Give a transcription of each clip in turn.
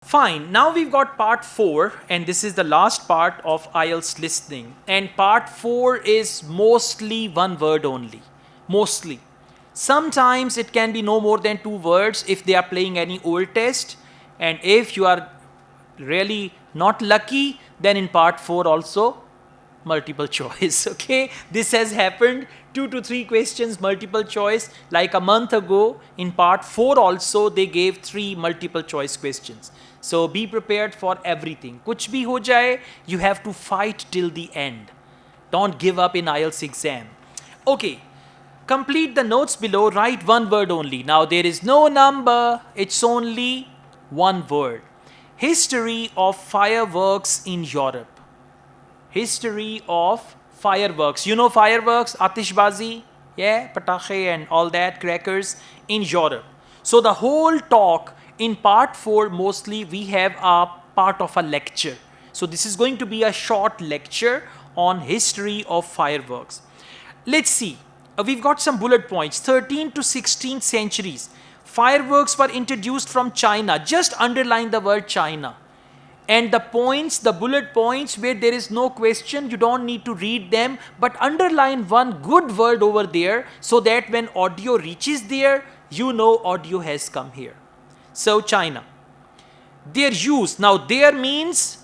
Fine, now we've got part 4 and this is the last part of IELTS listening, and part 4 is mostly one word only. Mostly. Sometimes it can be no more than 2 words if they are playing any old test, and if you are really not lucky, then in part 4 also multiple choice. Okay, this has happened, 2 to 3 questions multiple choice. Like a month ago in part 4 also they gave 3 multiple choice questions. So be prepared for everything. Kuch bhi ho jaye, you have to fight till the end. Don't give up in IELTS exam. Okay, complete the notes below, write one word only. Now there is no number, it's only one word. History of fireworks in Europe. History of fireworks. You know fireworks, atishbazi, yeah, patakhe and all that, crackers in Europe. So the whole talk in part 4 mostly we have a part of a lecture. So this is going to be a short lecture on history of fireworks. Let's see. We've got some bullet points. 13th to 16th centuries. Fireworks were introduced from China. Just underline the word China. And the points, the bullet points where there is no question, you don't need to read them, but underline one good word over there so that when audio reaches there, you know audio has come here. So China. Their use. Now there means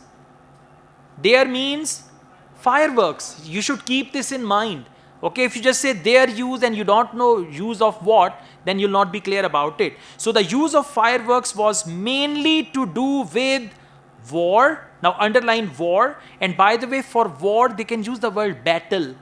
fireworks. You should keep this in mind. Okay, if you just say their use and you don't know use of what, then you'll not be clear about it. So the use of fireworks was mainly to do with war. Now underline war, and by the way, for war they can use the word battle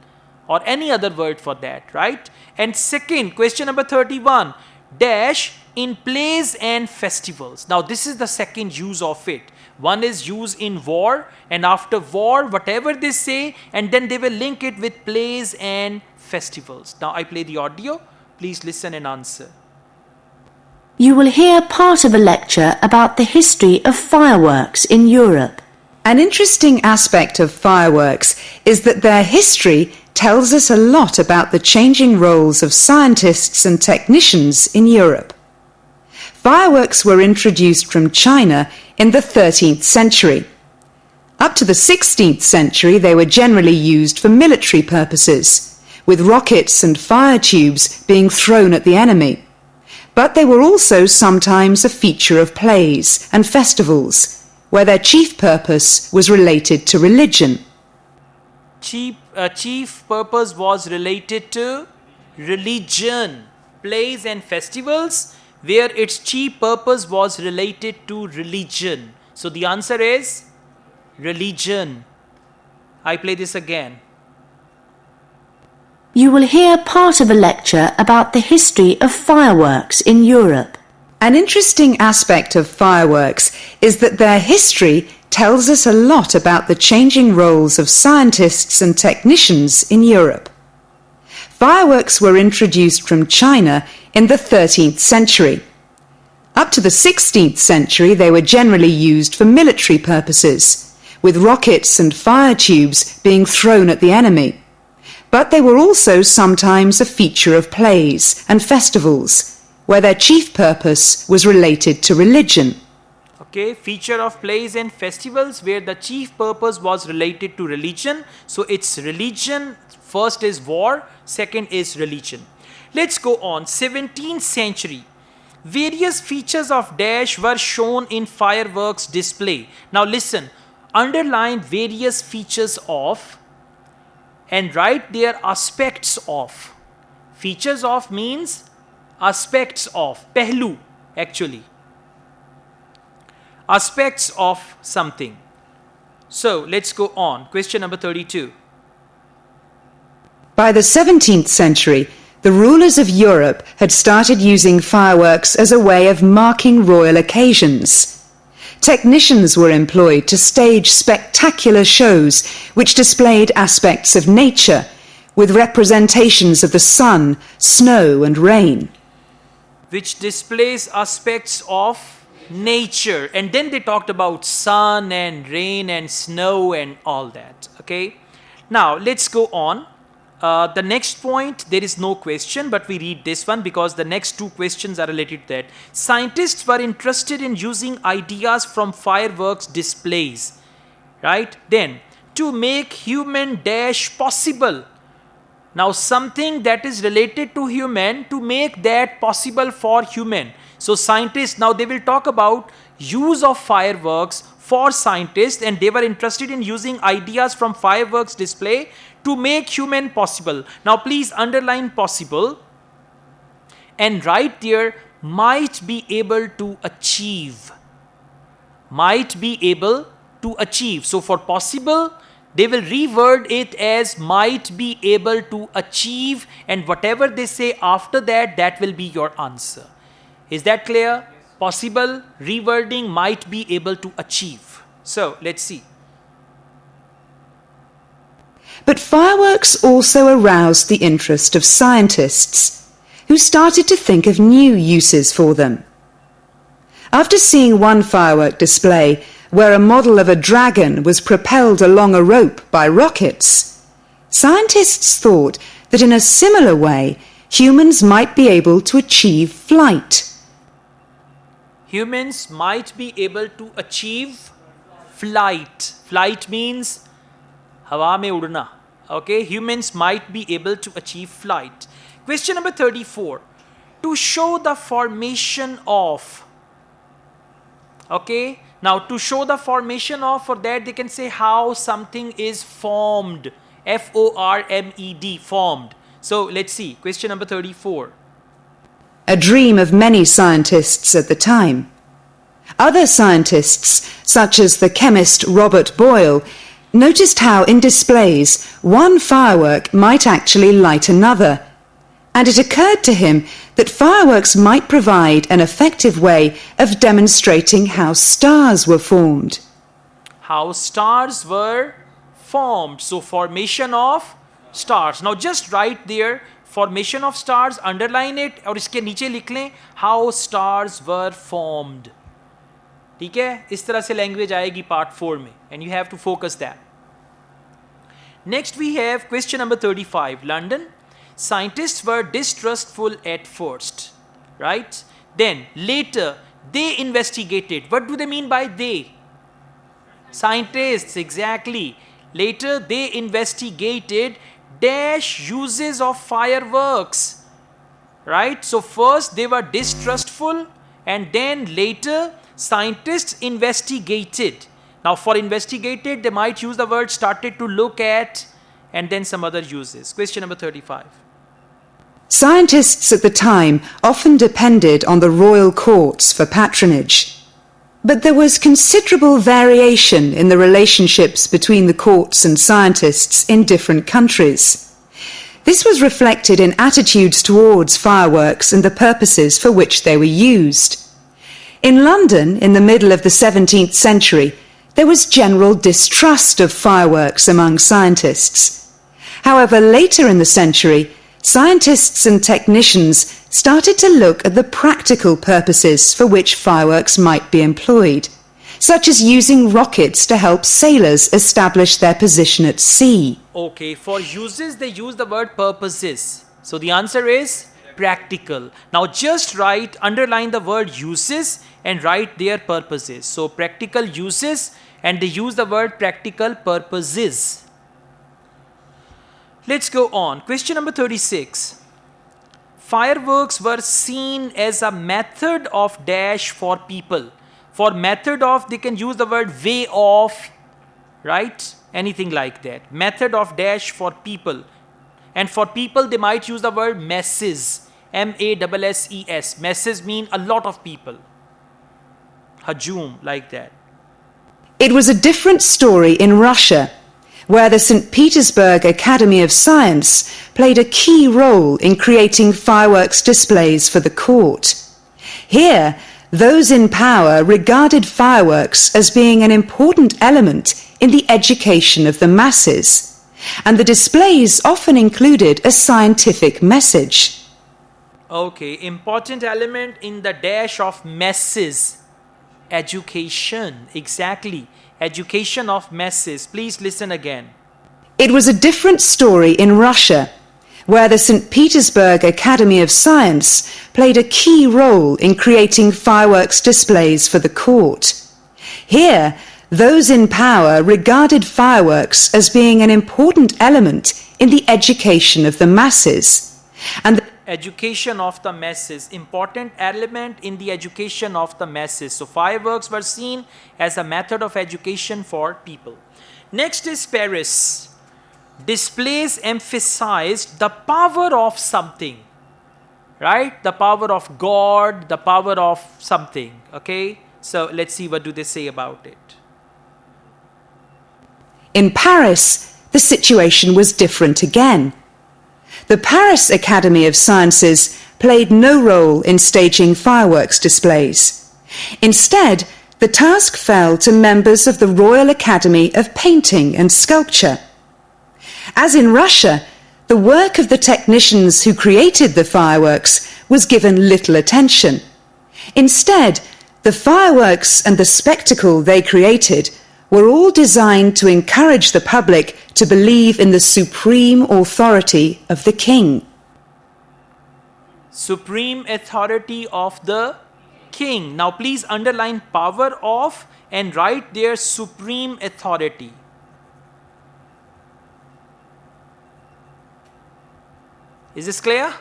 or any other word for that, right? And second, question number 31, dash in plays and festivals. Now this is the second use of it. One is used in war, and after war whatever they say, and then they will link it with plays and festivals. Now I play the audio, please listen and answer. You will hear part of a lecture about the history of fireworks in Europe. An interesting aspect of fireworks is that their history tells us a lot about the changing roles of scientists and technicians in Europe. Fireworks were introduced from China in the 13th century. Up to the 16th century, they were generally used for military purposes, with rockets and fire tubes being thrown at the enemy. But they were also sometimes a feature of plays and festivals, where their chief purpose was related to religion. Chief purpose was related to religion. Plays and festivals where its chief purpose was related to religion. So the answer is religion. I play this again. You will hear part of a lecture about the history of fireworks in Europe. An interesting aspect of fireworks is that their history tells us a lot about the changing roles of scientists and technicians in Europe. Fireworks were introduced from China in the 13th century. Up to the 16th century, they were generally used for military purposes, with rockets and fire tubes being thrown at the enemy. But they were also sometimes a feature of plays and festivals, where their chief purpose was related to religion. Okay, feature of plays and festivals where the chief purpose was related to religion. So it's religion, first is war, second is religion. Let's go on. 17th century. Various features of dash were shown in fireworks display. Now listen, underline various features of and write there aspects of. Features of means aspects of, pehlu actually. Aspects of something. So let's go on. Question number 32. By the 17th century, the rulers of Europe had started using fireworks as a way of marking royal occasions. Technicians were employed to stage spectacular shows which displayed aspects of nature, with representations of the sun, snow and rain. Which displays aspects of nature, and then they talked about sun and rain and snow and all that. Okay, now let's go on. The next point, there is no question, but we read this one because the next two questions are related to that. Scientists were interested in using ideas from fireworks displays, right? Then, to make human dash possible. Now, something that is related to human, to make that possible for human. So, scientists, now they will talk about use of fireworks for scientists, and they were interested in using ideas from fireworks display to make human possible. Now please underline possible and write there might be able to achieve. Might be able to achieve. So for possible, they will reword it as might be able to achieve, and whatever they say after that, that will be your answer. Is that clear? Possible, rewording, might be able to achieve. So let's see. But fireworks also aroused the interest of scientists, who started to think of new uses for them. After seeing one firework display where a model of a dragon was propelled along a rope by rockets, scientists thought that in a similar way humans might be able to achieve flight. Humans might be able to achieve flight. Flight means hawa mein udna. Okay, humans might be able to achieve flight. Question number 34. To show the formation of. Okay, now to show the formation of, for that they can say how something is formed. F-O-R-M-E-D, formed. So let's see. Question number 34. A dream of many scientists at the time. Other scientists, such as the chemist Robert Boyle, noticed how in displays one firework might actually light another, and it occurred to him that fireworks might provide an effective way of demonstrating how stars were formed. How stars were formed. So formation of stars. Now just write there formation of stars, underline it, और इसके नीचे लिख लें how stars were formed. ठीक है, इस तरह से लैंग्वेज आएगी पार्ट 4 में, and you have to focus that. Next we have question number 35. London. Scientists were distrustful at first, right? Then later they investigated. What do they mean by they? Scientists, exactly. Later they investigated dash uses of fireworks, right? So first they were distrustful, and then later scientists investigated. Now for investigated, they might use the word started to look at, and then some other uses. Question number 35. Scientists at the time often depended on the royal courts for patronage. But there was considerable variation in the relationships between the courts and scientists in different countries. This was reflected in attitudes towards fireworks and the purposes for which they were used. In London, in the middle of the 17th century, there was general distrust of fireworks among scientists. However, later in the century, scientists and technicians started to look at the practical purposes for which fireworks might be employed, such as using rockets to help sailors establish their position at sea. Okay, for uses they use the word purposes. So the answer is practical. Now just write, underline the word uses and write their purposes. So practical uses, and they use the word practical purposes. Let's go on. Question number 36. Fireworks were seen as a method of dash for people. For method of, they can use the word way of, right? Anything like that. Method of dash for people. And for people, they might use the word masses. M-A-S-S-E-S. Masses mean a lot of people. Hajum, like that. It was a different story in Russia, where the St. Petersburg Academy of Science played a key role in creating fireworks displays for the court. Here, those in power regarded fireworks as being an important element in the education of the masses, and the displays often included a scientific message. Okay, important element in the dash of masses. Education, exactly. Education of masses. Please listen again. It was a different story in Russia, where the St. Petersburg Academy of Science played a key role in creating fireworks displays for the court. Here, those in power regarded fireworks as being an important element in the education of the masses. And Education of the masses, important element in the education of the masses. So fireworks were seen as a method of education for people. Next is Paris. Displays emphasized the power of something, right? The power of God, the power of something, okay? So let's see what do they say about it. in Paris, the situation was different again. The Paris Academy of Sciences played no role in staging fireworks displays. Instead, the task fell to members of the Royal Academy of Painting and Sculpture. As in Russia, the work of the technicians who created the fireworks was given little attention. Instead, the fireworks and the spectacle they created were all designed to encourage the public to believe in the supreme authority of the king. Supreme authority of the king. Now please underline power of and write there supreme authority. Is this clear?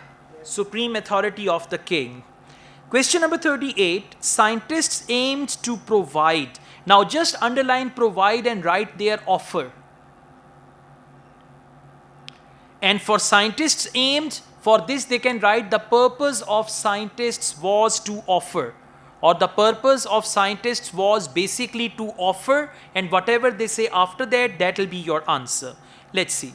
Supreme authority of the king. Question number 38. Scientists aimed to provide. Now just underline provide and write there offer. And for scientists aimed, for this they can write the purpose of scientists was to offer. Or the purpose of scientists was basically to offer, and whatever they say after that, that will be your answer. Let's see.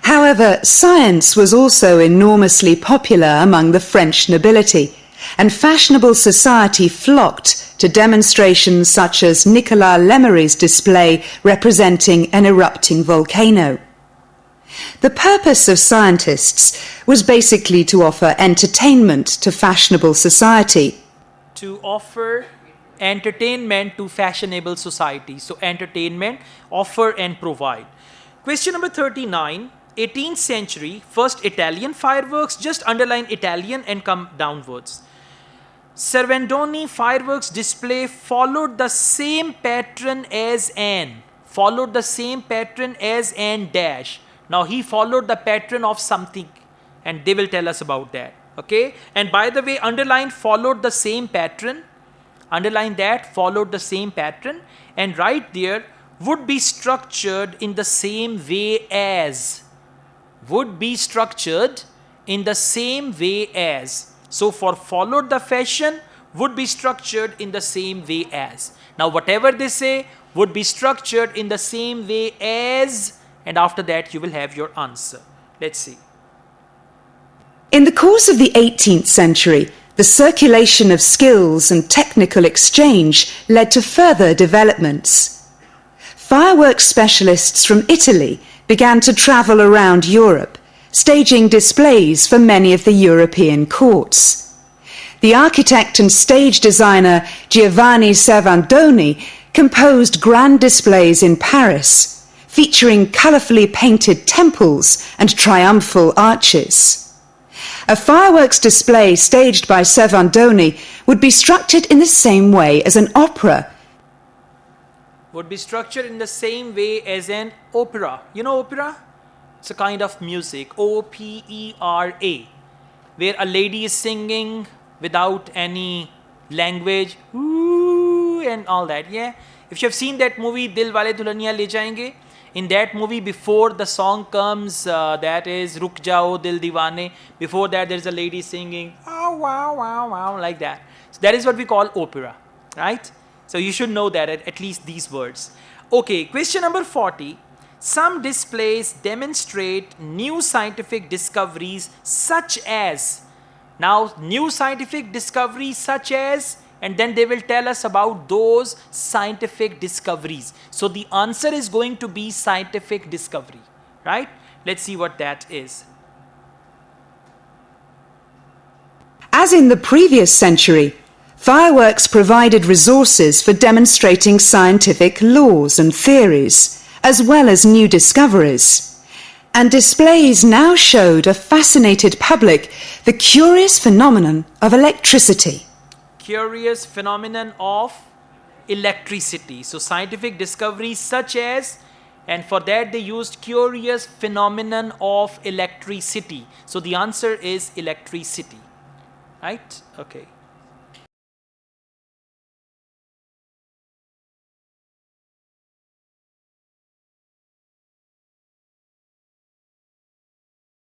However, science was also enormously popular among the French nobility, and fashionable society flocked to demonstrations such as Nicolas Lemery's display representing an erupting volcano. The purpose of scientists was basically to offer entertainment to fashionable society. To offer entertainment to fashionable society. So entertainment, offer and provide. Question number 39. 18th century, first Italian fireworks. Just underline Italian and come downwards. Servandoni fireworks display followed the same pattern as an. Followed the same pattern as an dash. Now he followed the pattern of something and they will tell us about that. Okay. And by the way, underline followed the same pattern. Underline that, followed the same pattern, and right there would be structured in the same way as. Would be structured in the same way as. So for followed the fashion would be structured in the same way as. Now whatever they say would be structured in the same way as, and after that you will have your answer. Let's see. In the course of the 18th century, the circulation of skills and technical exchange led to further developments. Fireworks specialists from Italy began to travel around Europe, staging displays for many of the European courts. The architect and stage designer Giovanni Servandoni composed grand displays in Paris, featuring colourfully painted temples and triumphal arches. A fireworks display staged by Servandoni would be structured in the same way as an opera. Would be structured in the same way as an opera. You know opera? It's a kind of music, O-P-E-R-A, where a lady is singing without any language, ooh, and all that, yeah? If you have seen that movie, Dil Wale Dulhaniya Le Jayenge, in that movie, before the song comes, that is Ruk Jao Dil Diwane, before that there is a lady singing, oh, wow, wow, wow, like that. So that is what we call opera, right? So you should know that, at least these words. Okay, question number 40. Some displays demonstrate new scientific discoveries such as. Now, new scientific discoveries such as, and then they will tell us about those scientific discoveries. So the answer is going to be scientific discovery, right? Let's see what that is. As in the previous century, fireworks provided resources for demonstrating scientific laws and theories. as well as new discoveries. And displays now showed a fascinated public the curious phenomenon of electricity. Curious phenomenon of electricity. So scientific discoveries such as, and for that they used curious phenomenon of electricity. So the answer is electricity, right? Okay.